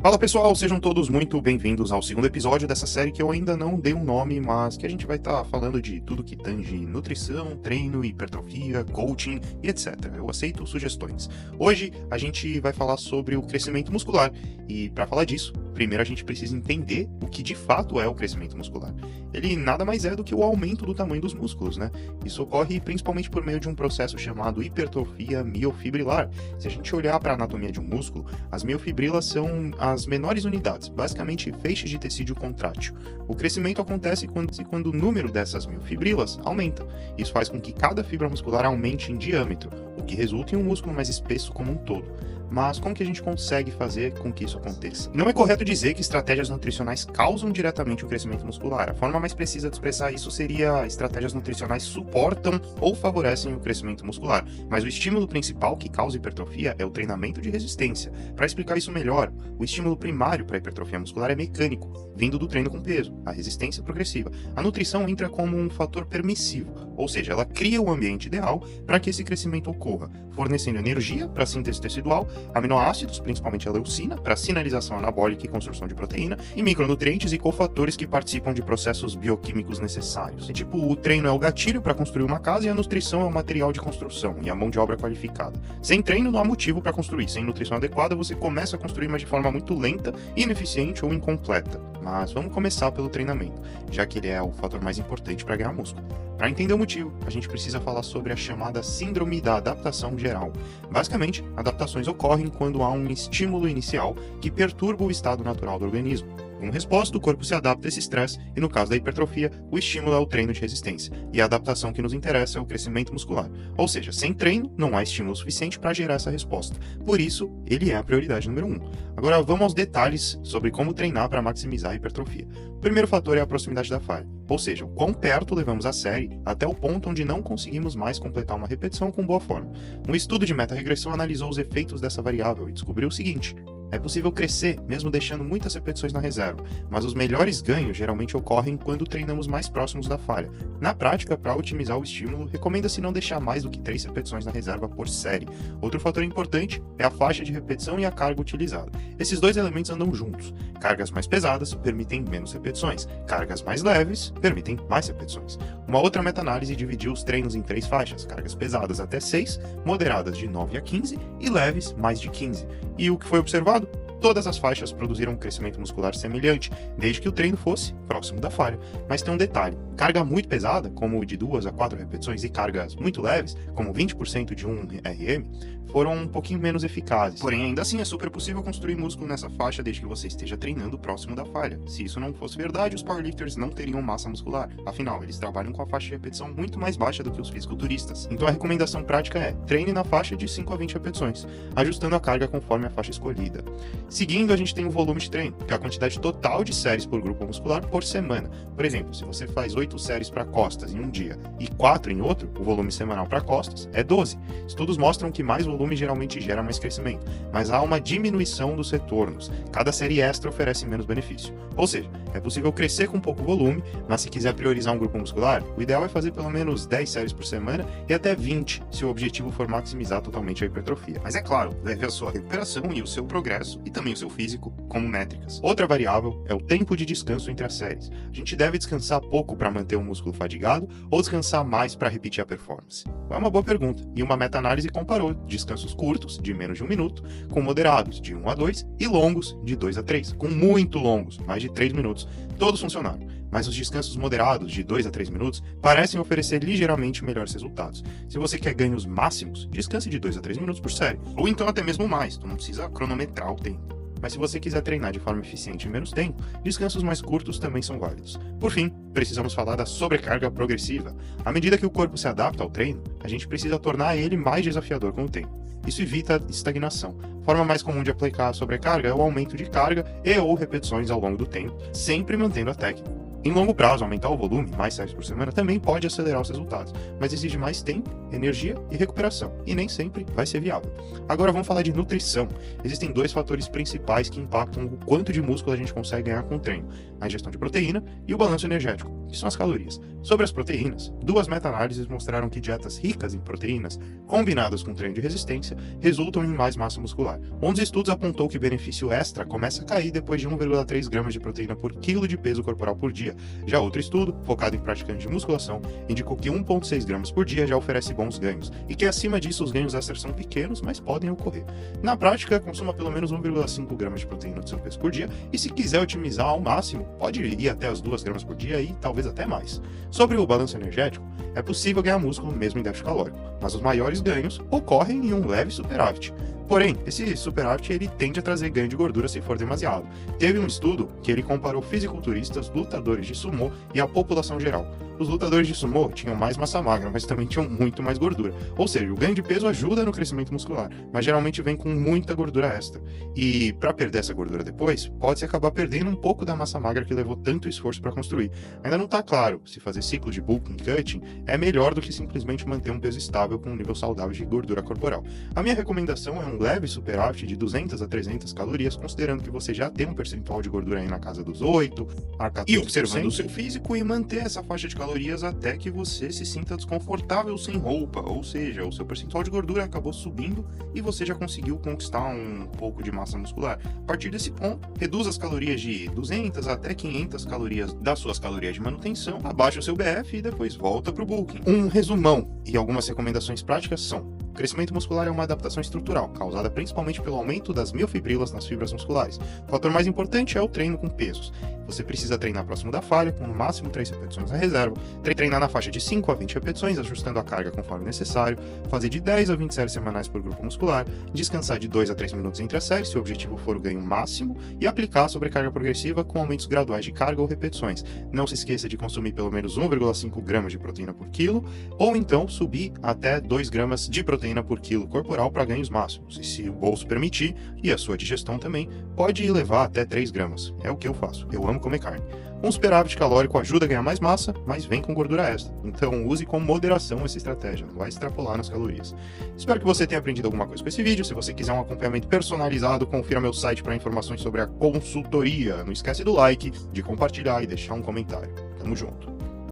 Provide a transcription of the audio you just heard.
Fala pessoal, sejam todos muito bem-vindos ao segundo episódio dessa série que eu ainda não dei um nome, mas que a gente vai estar falando de tudo que tange nutrição, treino, hipertrofia, coaching e etc. Eu aceito sugestões. Hoje a gente vai falar sobre o crescimento muscular e para falar disso, primeiro a gente precisa entender o que de fato é o crescimento muscular. Ele nada mais é do que o aumento do tamanho dos músculos, né? Isso ocorre principalmente por meio de um processo chamado hipertrofia miofibrilar. Se a gente olhar para a anatomia de um músculo, as miofibrilas são as menores unidades, basicamente feixes de tecido contrátil. O crescimento acontece quando o número dessas miofibrilas aumenta. Isso faz com que cada fibra muscular aumente em diâmetro, o que resulta em um músculo mais espesso como um todo. Mas como que a gente consegue fazer com que isso aconteça? Não é correto dizer que estratégias nutricionais causam diretamente o crescimento muscular. A forma mais precisa de expressar isso seria estratégias nutricionais suportam ou favorecem o crescimento muscular. Mas o estímulo principal que causa hipertrofia é o treinamento de resistência. Para explicar isso melhor, o estímulo primário para a hipertrofia muscular é mecânico, vindo do treino com peso, a resistência progressiva. A nutrição entra como um fator permissivo, ou seja, ela cria o ambiente ideal para que esse crescimento ocorra, fornecendo energia para a síntese tecidual, aminoácidos, principalmente a leucina, para sinalização anabólica e construção de proteína, e micronutrientes e cofatores que participam de processos bioquímicos necessários. É tipo, o treino é o gatilho para construir uma casa e a nutrição é o material de construção e a mão de obra qualificada. Sem treino não há motivo para construir, sem nutrição adequada você começa a construir, mas de forma muito lenta, ineficiente ou incompleta. Mas vamos começar pelo treinamento, já que ele é o fator mais importante para ganhar músculo. Para entender o motivo, a gente precisa falar sobre a chamada síndrome da adaptação geral. Basicamente, adaptações ocorrem quando há um estímulo inicial que perturba o estado natural do organismo. Como resposta, o corpo se adapta a esse estresse e, no caso da hipertrofia, o estímulo é o treino de resistência, e a adaptação que nos interessa é o crescimento muscular. Ou seja, sem treino, não há estímulo suficiente para gerar essa resposta. Por isso, ele é a prioridade número 1. Agora, vamos aos detalhes sobre como treinar para maximizar a hipertrofia. O primeiro fator é a proximidade da falha, ou seja, o quão perto levamos a série até o ponto onde não conseguimos mais completar uma repetição com boa forma. Um estudo de meta-regressão analisou os efeitos dessa variável e descobriu o seguinte: é possível crescer, mesmo deixando muitas repetições na reserva, mas os melhores ganhos geralmente ocorrem quando treinamos mais próximos da falha. Na prática, para otimizar o estímulo, recomenda-se não deixar mais do que 3 repetições na reserva por série. Outro fator importante é a faixa de repetição e a carga utilizada. Esses dois elementos andam juntos. Cargas mais pesadas permitem menos repetições, cargas mais leves permitem mais repetições. Uma outra meta-análise dividiu os treinos em 3 faixas: cargas pesadas até 6, moderadas de 9 a 15 e leves mais de 15. E o que foi observado? Todas as faixas produziram um crescimento muscular semelhante, desde que o treino fosse próximo da falha. Mas tem um detalhe: carga muito pesada, como de 2 a 4 repetições, e cargas muito leves, como 20% de 1 RM, foram um pouquinho menos eficazes. Porém, ainda assim é super possível construir músculo nessa faixa desde que você esteja treinando próximo da falha. Se isso não fosse verdade, os powerlifters não teriam massa muscular. Afinal, eles trabalham com a faixa de repetição muito mais baixa do que os fisiculturistas. Então a recomendação prática é: treine na faixa de 5 a 20 repetições, ajustando a carga conforme a faixa escolhida. Seguindo, a gente tem o volume de treino, que é a quantidade total de séries por grupo muscular por semana. Por exemplo, se você faz 8 séries para costas em um dia e 4 em outro, o volume semanal para costas é 12. Estudos mostram que mais volume geralmente gera mais crescimento, mas há uma diminuição dos retornos. Cada série extra oferece menos benefício. Ou seja, é possível crescer com pouco volume, mas se quiser priorizar um grupo muscular, o ideal é fazer pelo menos 10 séries por semana e até 20, se o objetivo for maximizar totalmente a hipertrofia. Mas é claro, leve a sua recuperação e o seu progresso e também o seu físico como métricas. Outra variável é o tempo de descanso entre as séries. A gente deve descansar pouco para manter o músculo fadigado ou descansar mais para repetir a performance? É uma boa pergunta, e uma meta-análise comparou descansos curtos, de menos de 1 minuto, com moderados, de 1 a 2, e longos, de 2 a 3, com muito longos, mais de 3 minutos. Todos funcionaram, mas os descansos moderados, de 2 a 3 minutos, parecem oferecer ligeiramente melhores resultados. Se você quer ganhos máximos, descanse de 2 a 3 minutos por série, ou então até mesmo mais, tu não precisa cronometrar o tempo. Mas se você quiser treinar de forma eficiente em menos tempo, descansos mais curtos também são válidos. Por fim, precisamos falar da sobrecarga progressiva. À medida que o corpo se adapta ao treino, a gente precisa tornar ele mais desafiador com o tempo. Isso evita estagnação. A forma mais comum de aplicar a sobrecarga é o aumento de carga e ou repetições ao longo do tempo, sempre mantendo a técnica. Em longo prazo, aumentar o volume, mais séries por semana, também pode acelerar os resultados, mas exige mais tempo, energia e recuperação, e nem sempre vai ser viável. Agora vamos falar de nutrição. Existem dois fatores principais que impactam o quanto de músculo a gente consegue ganhar com o treino: a ingestão de proteína e o balanço energético, que são as calorias. Sobre as proteínas, duas meta-análises mostraram que dietas ricas em proteínas, combinadas com treino de resistência, resultam em mais massa muscular. Um dos estudos apontou que o benefício extra começa a cair depois de 1,3 gramas de proteína por quilo de peso corporal por dia. Já outro estudo, focado em praticantes de musculação, indicou que 1,6 gramas por dia já oferece bons ganhos, e que acima disso os ganhos extras são pequenos, mas podem ocorrer. Na prática, consuma pelo menos 1,5 gramas de proteína do seu peso por dia, e se quiser otimizar ao máximo, pode ir até as 2 gramas por dia e talvez até mais. Sobre o balanço energético, é possível ganhar músculo mesmo em déficit calórico, mas os maiores ganhos ocorrem em um leve superávit. Porém, esse superávit ele tende a trazer ganho de gordura se for demasiado. Teve um estudo que ele comparou fisiculturistas, lutadores de sumô e a população geral. Os lutadores de sumô tinham mais massa magra, mas também tinham muito mais gordura. Ou seja, o ganho de peso ajuda no crescimento muscular, mas geralmente vem com muita gordura extra. E para perder essa gordura depois, pode-se acabar perdendo um pouco da massa magra que levou tanto esforço para construir. Ainda não está claro se fazer ciclo de bulking e cutting é melhor do que simplesmente manter um peso estável com um nível saudável de gordura corporal. A minha recomendação é um leve superávit de 200 a 300 calorias, considerando que você já tem um percentual de gordura aí na casa dos 8 a 14%. E observando o seu físico e manter essa faixa de calorias até que você se sinta desconfortável sem roupa, ou seja, o seu percentual de gordura acabou subindo e você já conseguiu conquistar um pouco de massa muscular. A partir desse ponto, reduz as calorias de 200 até 500 calorias das suas calorias de manutenção, abaixa o seu BF e depois volta para o bulking. Um resumão e algumas recomendações práticas são: o crescimento muscular é uma adaptação estrutural, causada principalmente pelo aumento das miofibrilas nas fibras musculares. O fator mais importante é o treino com pesos. Você precisa treinar próximo da falha, com no máximo 3 repetições na reserva, treinar na faixa de 5 a 20 repetições, ajustando a carga conforme necessário, fazer de 10 a 20 séries semanais por grupo muscular, descansar de 2 a 3 minutos entre as séries, se o objetivo for o ganho máximo, e aplicar a sobrecarga progressiva com aumentos graduais de carga ou repetições. Não se esqueça de consumir pelo menos 1,5 gramas de proteína por quilo, ou então subir até 2 gramas de proteína por quilo corporal para ganhos máximos. E se o bolso permitir, e a sua digestão também, pode levar até 3 gramas. É o que eu faço. Eu amo comer carne. Um superávit calórico ajuda a ganhar mais massa, mas vem com gordura extra. Então use com moderação essa estratégia, não vai extrapolar nas calorias. Espero que você tenha aprendido alguma coisa com esse vídeo. Se você quiser um acompanhamento personalizado, confira meu site para informações sobre a consultoria. Não esquece do like, de compartilhar e deixar um comentário. Tamo junto.